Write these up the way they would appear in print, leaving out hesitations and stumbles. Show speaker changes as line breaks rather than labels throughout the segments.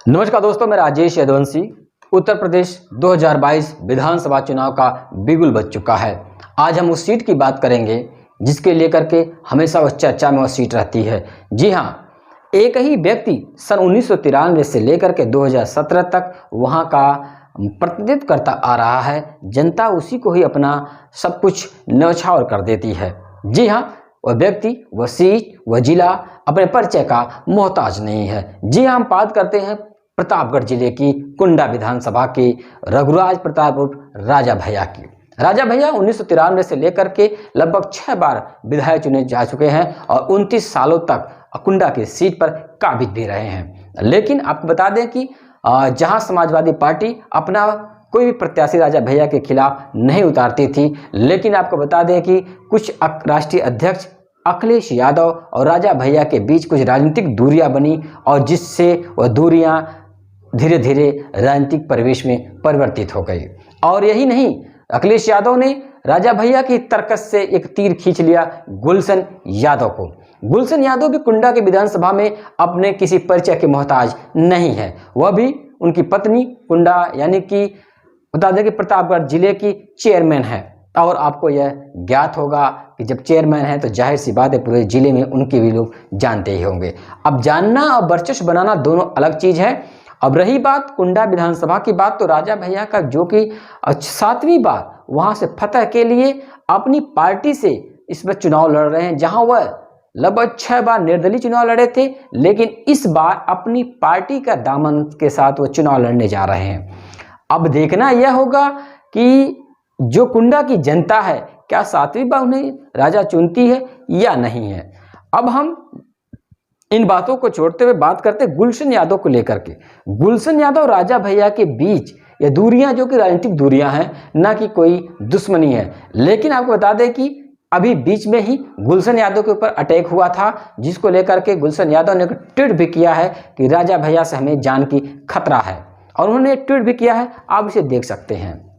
नमस्कार दोस्तों, मैं राजेश यदुवंशी। उत्तर प्रदेश 2022 विधानसभा चुनाव का बिगुल बज चुका है। आज हम उस सीट की बात करेंगे जिसके लेकर के हमेशा वह चर्चा में वह सीट रहती है। जी हाँ, एक ही व्यक्ति सन 1993 से लेकर के 2017 तक वहां का प्रतिनिधित्व करता आ रहा है। जनता उसी को ही अपना सब कुछ न्यौछावर कर देती है। जी हाँ, वह व्यक्ति, वह सीट, वह जिला अपने परिचय का मोहताज नहीं है। जी हाँ, हम बात करते हैं प्रतापगढ़ जिले की कुंडा विधानसभा के रघुराज प्रताप उर्फ राजा भैया की। राजा भैया 1993 से लेकर के लगभग 6 बार विधायक चुने जा चुके हैं और 29 सालों तक कुंडा की सीट पर काबिज भी रहे हैं। लेकिन आपको बता दें कि जहां समाजवादी पार्टी अपना कोई भी प्रत्याशी राजा भैया के खिलाफ नहीं उतारती थी, लेकिन आपको बता दें कि कुछ राष्ट्रीय अध्यक्ष अखिलेश यादव और राजा भैया के बीच कुछ राजनीतिक दूरियां बनी और जिससे वह दूरियां धीरे धीरे राजनीतिक परिवेश में परिवर्तित हो गई। और यही नहीं, अखिलेश यादव ने राजा भैया की तर्कस से एक तीर खींच लिया गुलशन यादव को। गुलशन यादव भी कुंडा के विधानसभा में अपने किसी परिचय के मोहताज नहीं है। वह भी उनकी पत्नी कुंडा यानी कि बता दें कि प्रतापगढ़ जिले की चेयरमैन है। और आपको यह ज्ञात होगा कि जब चेयरमैन है तो जाहिर सी बात है पूरे जिले में उनके भी लोग जानते ही होंगे। अब जानना और वर्चस्व बनाना दोनों अलग चीज है। अब रही बात कुंडा विधानसभा की बात, तो राजा भैया का जो कि 7वीं बार वहां से फतह के लिए अपनी पार्टी से इस बार चुनाव लड़ रहे हैं, जहां वह लगभग 6 बार निर्दलीय चुनाव लड़े थे, लेकिन इस बार अपनी पार्टी का दामन के साथ वो चुनाव लड़ने जा रहे हैं। अब देखना यह होगा कि जो कुंडा की जनता है क्या 7वीं बार उन्हें राजा चुनती है या नहीं है। अब हम इन बातों को छोड़ते हुए बात करते हैं गुलशन यादव को लेकर के। गुलशन यादव राजा भैया के बीच ये दूरियां जो कि राजनीतिक दूरियां हैं, ना कि कोई दुश्मनी है। लेकिन आपको बता दें कि अभी बीच में ही गुलशन यादव के ऊपर अटैक हुआ था, जिसको लेकर के गुलशन यादव ने ट्वीट भी किया है कि राजा भैया से हमें जान की खतरा है, और उन्होंने ट्वीट भी किया है, आप इसे देख सकते हैं।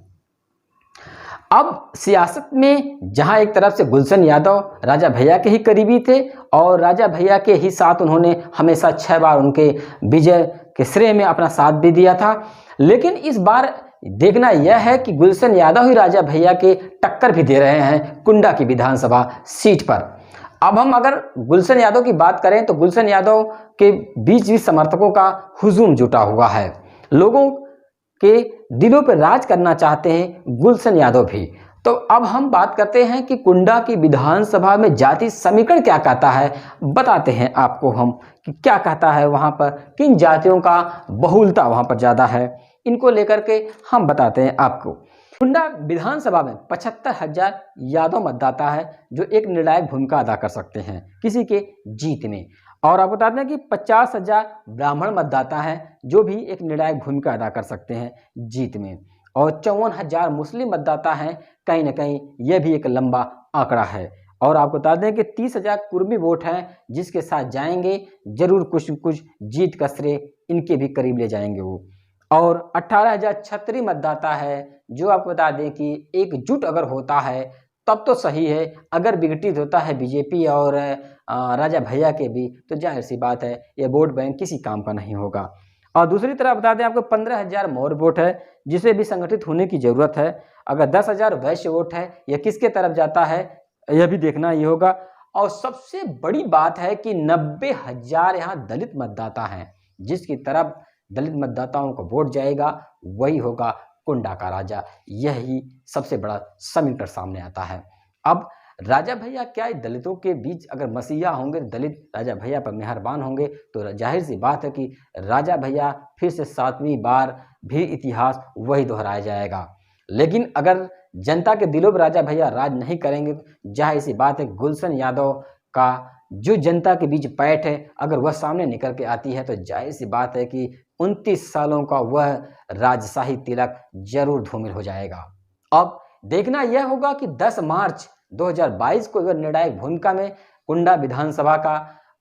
अब सियासत में जहां एक तरफ से गुलशन यादव राजा भैया के ही करीबी थे और राजा भैया के ही साथ उन्होंने हमेशा 6 बार उनके विजय के श्रेय में अपना साथ भी दिया था, लेकिन इस बार देखना यह है कि गुलशन यादव ही राजा भैया के टक्कर भी दे रहे हैं कुंडा की विधानसभा सीट पर। अब हम अगर गुलशन यादव की बात करें तो गुलशन यादव के बीच भी समर्थकों का हुजूम जुटा हुआ है। लोगों के दिलों पर राज करना चाहते हैं गुलशन यादव भी। तो अब हम बात करते हैं कि कुंडा की विधानसभा में जाति समीकरण क्या कहता है, बताते हैं आपको हम कि क्या कहता है वहां पर, किन जातियों का बहुलता वहां पर ज्यादा है, इनको लेकर के हम बताते हैं आपको। कुंडा विधानसभा में 75,000 यादव मतदाता है जो एक निर्णायक भूमिका अदा कर सकते हैं किसी के जीत में। और आपको बता दें कि 50,000 ब्राह्मण मतदाता हैं जो भी एक निर्णायक भूमिका अदा कर सकते हैं जीत में, और 54,000 मुस्लिम मतदाता हैं। कहीं ना कहीं यह भी एक लंबा आंकड़ा है। और आपको बता दें कि 30,000 कुर्मी वोट हैं जिसके साथ जाएंगे, जरूर कुछ कुछ जीत का श्रेय इनके भी करीब ले जाएंगे वो। और 18,000 क्षत्रिय मतदाता है जो आपको बता दें कि एकजुट अगर होता है तब तो सही है, अगर विघटित होता है बीजेपी और राजा भैया के भी तो जाहिर सी बात है ये वोट बैंक किसी काम का नहीं होगा। और दूसरी तरफ बता दें आपको 15,000 मौर्य वोट है जिसे भी संगठित होने की जरूरत है। अगर 10,000 वैश्य वोट है, यह किसके तरफ जाता है यह भी देखना ही होगा। और सबसे बड़ी बात है कि 90,000 यहाँ दलित मतदाता हैं, जिसकी तरफ दलित मतदाताओं को वोट जाएगा वही होगा कुंडा का राजा। यही सबसे बड़ा समीकरण सामने आता है। अब राजा भैया क्या दलितों के बीच अगर मसीहा होंगे, दलित राजा भैया पर मेहरबान होंगे, तो जाहिर सी बात है कि राजा भैया फिर से 7वीं बार भी इतिहास वही दोहराया जाएगा। लेकिन अगर जनता के दिलों पर राजा भैया राज नहीं करेंगे, जाहिर सी बात है गुलशन यादव का जो जनता के बीच पैठ है अगर वह सामने निकल के आती है तो जाहिर सी बात है कि 29 सालों का वह राजशाही तिलक जरूर धूमिल हो जाएगा। अब देखना यह होगा कि 10 मार्च 2022 को वह निर्णायक भूमिका में कुंडा विधानसभा का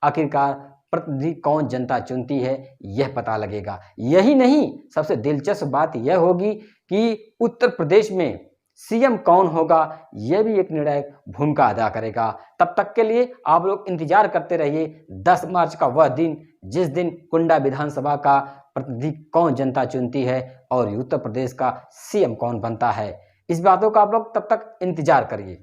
आखिरकार प्रतिनिधि कौन जनता चुनती है यह पता लगेगा। यही नहीं, सबसे दिलचस्प बात यह होगी कि उत्तर प्रदेश में सीएम कौन होगा, यह भी एक निर्णायक भूमिका अदा करेगा। तब तक के लिए आप लोग इंतजार करते रहिए 10 मार्च का वह दिन जिस दिन कुंडा विधानसभा का प्रतिनिधि कौन जनता चुनती है और उत्तर प्रदेश का सीएम कौन बनता है। इस बातों का आप लोग तब तक इंतजार करिए।